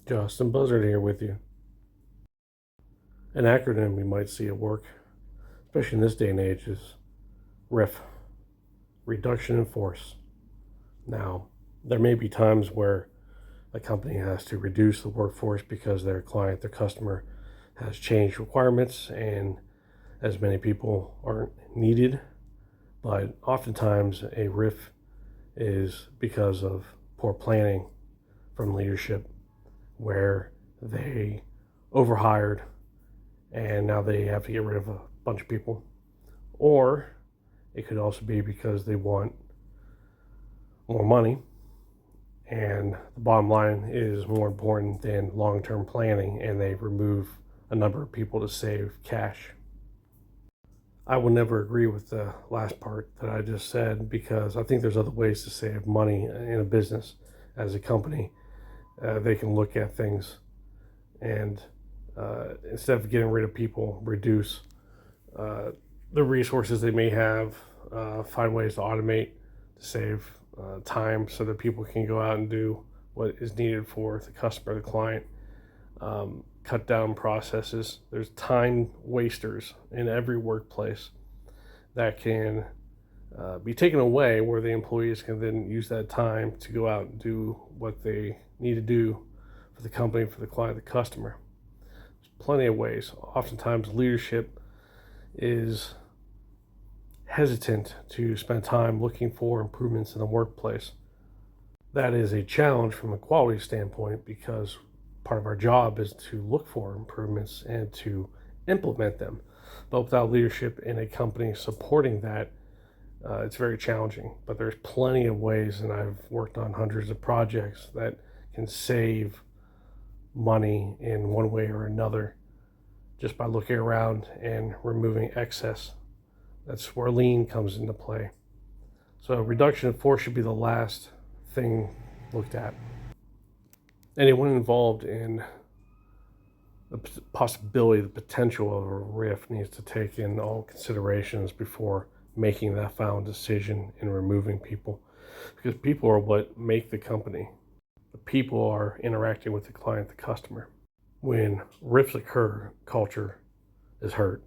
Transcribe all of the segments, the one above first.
Justin Buzzard here with you. An acronym we might see at work, especially in this day and age, is RIF, Reduction in Force. Now, there may be times where a company has to reduce the workforce because their client, their customer, has changed requirements and as many people aren't needed. But oftentimes a RIF is because of poor planning from leadership where they overhired and now they have to get rid of a bunch of people. Or it could also be because they want more money and the bottom line is more important than long-term planning and they remove a number of people to save cash. I will never agree with the last part that I just said because I think there's other ways to save money in a business. As a company, they can look at things and instead of getting rid of people, reduce the resources they may have, find ways to automate to save time so that people can go out and do what is needed for the customer, the client. Cut down processes. There's time wasters in every workplace that can be taken away where the employees can then use that time to go out and do what they need to do for the company, for the client, the customer. There's plenty of ways. Oftentimes leadership is hesitant to spend time looking for improvements in the workplace. That is a challenge from a quality standpoint because part of our job is to look for improvements and to implement them. But without leadership in a company supporting that, it's very challenging. But there's plenty of ways, and I've worked on hundreds of projects that can save money in one way or another just by looking around and removing excess. That's where lean comes into play. So reduction of force should be the last thing looked at. Anyone involved in the possibility, the potential of a RIF needs to take in all considerations before making that final decision in removing people. Because people are what make the company. The people are interacting with the client, the customer. When RIFs occur, culture is hurt,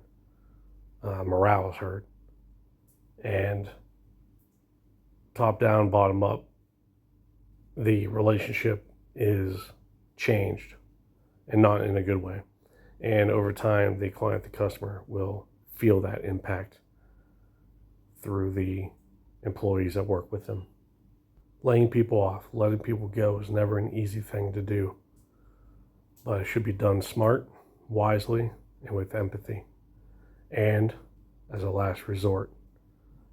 morale is hurt, and top down, bottom up, the relationship is changed and not in a good way. And over time, the client, the customer will feel that impact through the employees that work with them. Laying people off, letting people go is never an easy thing to do, but it should be done smart, wisely, and with empathy. And as a last resort,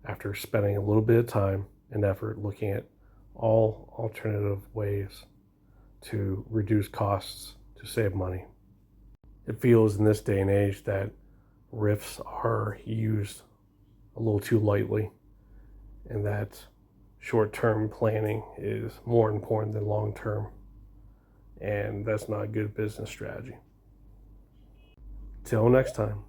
after spending a little bit of time and effort looking at all alternative ways to reduce costs, to save money. It feels in this day and age that RIFs are used a little too lightly and that short-term planning is more important than long-term, and that's not a good business strategy. Till next time.